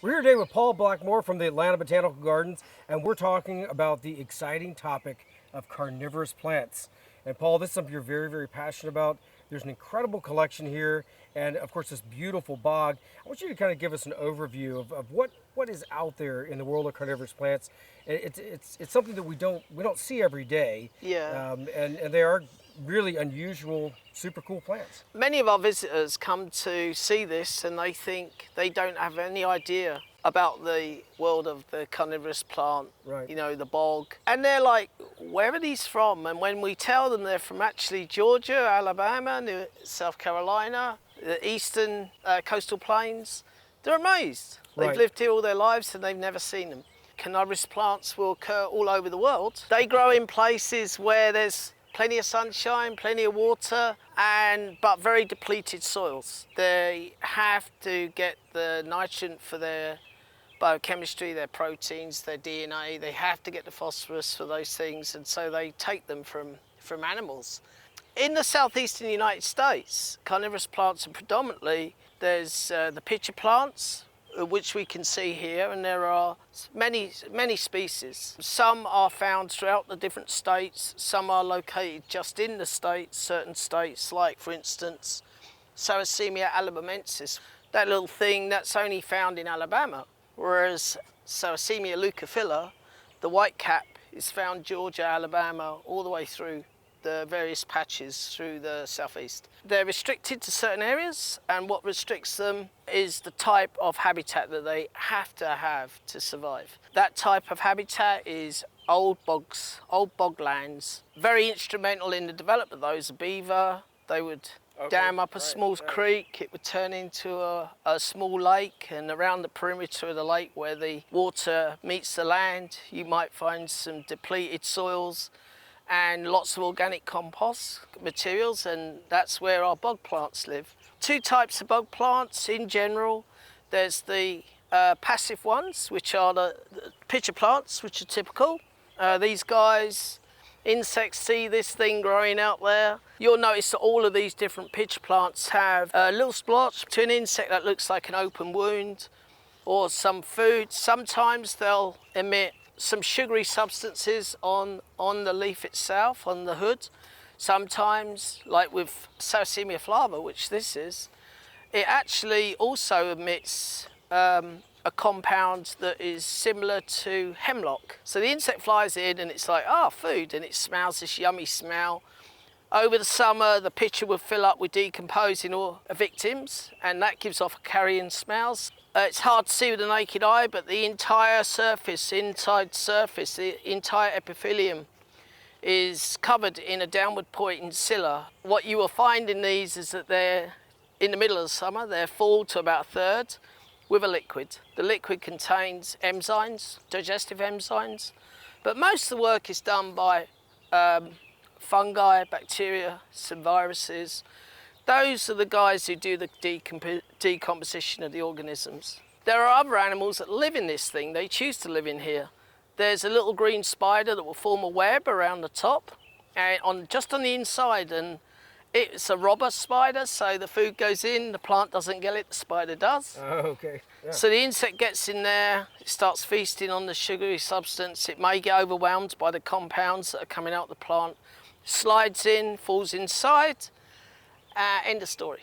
We're here today with Paul Blackmore from the Atlanta Botanical Gardens, and we're talking about the exciting topic of carnivorous plants. And Paul, this is something you're very, very passionate about. There's an incredible collection here, and of course this beautiful bog. I want you to kind of give us an overview of what is out there in the world of carnivorous plants. It's something that we don't see every day. Yeah. And they are really unusual, super cool plants. Many of our visitors come to see this and they think they don't have any idea about the world of the carnivorous plant, Right. you know, the bog. And they're like, where are these from? And when we tell them they're from actually Georgia, Alabama, South Carolina, the eastern coastal plains, they're amazed. They've Right. lived here all their lives and they've never seen them. Carnivorous plants will occur all over the world. They grow in places where there's plenty of sunshine, plenty of water, but very depleted soils. They have to get the nitrogen for their biochemistry, their proteins, their DNA. They have to get the phosphorus for those things, and so they take them from animals. In the southeastern United States, carnivorous plants are predominantly, there's the pitcher plants, which we can see here, and there are many species. Some are found throughout the different states, some are located just in the states, certain states, like for instance Sarracemia alabamensis. That little thing, that's only found in Alabama, whereas Sarracemia leucophila, the white cap, is found Georgia, Alabama, all the way through the various patches through the southeast. They're restricted to certain areas, and what restricts them is the type of habitat that they have to survive. That type of habitat is old bogs, old boglands. Very instrumental in the development of those. A beaver, they would dam up a small creek, it would turn into a small lake, and around the perimeter of the lake where the water meets the land, you might find some depleted soils and lots of organic compost materials, and that's where our bog plants live. Two types of bog plants in general. There's the passive ones, which are the pitcher plants, which are typical. These guys, insects see this thing growing out there. You'll notice that all of these different pitcher plants have a little splotch to an insect that looks like an open wound, or some food. Sometimes they'll emit some sugary substances on the leaf itself, on the hood. Sometimes, like with Sarracemia flava, which this is, it actually also emits a compound that is similar to hemlock. So the insect flies in and it's like, food, and it smells this yummy smell. Over the summer, the pitcher will fill up with decomposing victims, and that gives off carrion smells. It's hard to see with the naked eye, but the entire surface, the entire epithelium is covered in a downward pointing cilia. What you will find in these is that they're, in the middle of the summer, they're full to about a third with a liquid. The liquid contains enzymes, digestive enzymes, but most of the work is done by fungi, bacteria, some viruses. Those are the guys who do the decomposition of the organisms. There are other animals that live in this thing. They choose to live in here. There's a little green spider that will form a web around the top and just on the inside, and it's a robber spider, so the food goes in, the plant doesn't get it, the spider does. Oh, okay. Yeah. So the insect gets in there, it starts feasting on the sugary substance. It may get overwhelmed by the compounds that are coming out of the plant, slides in, falls inside, end of story.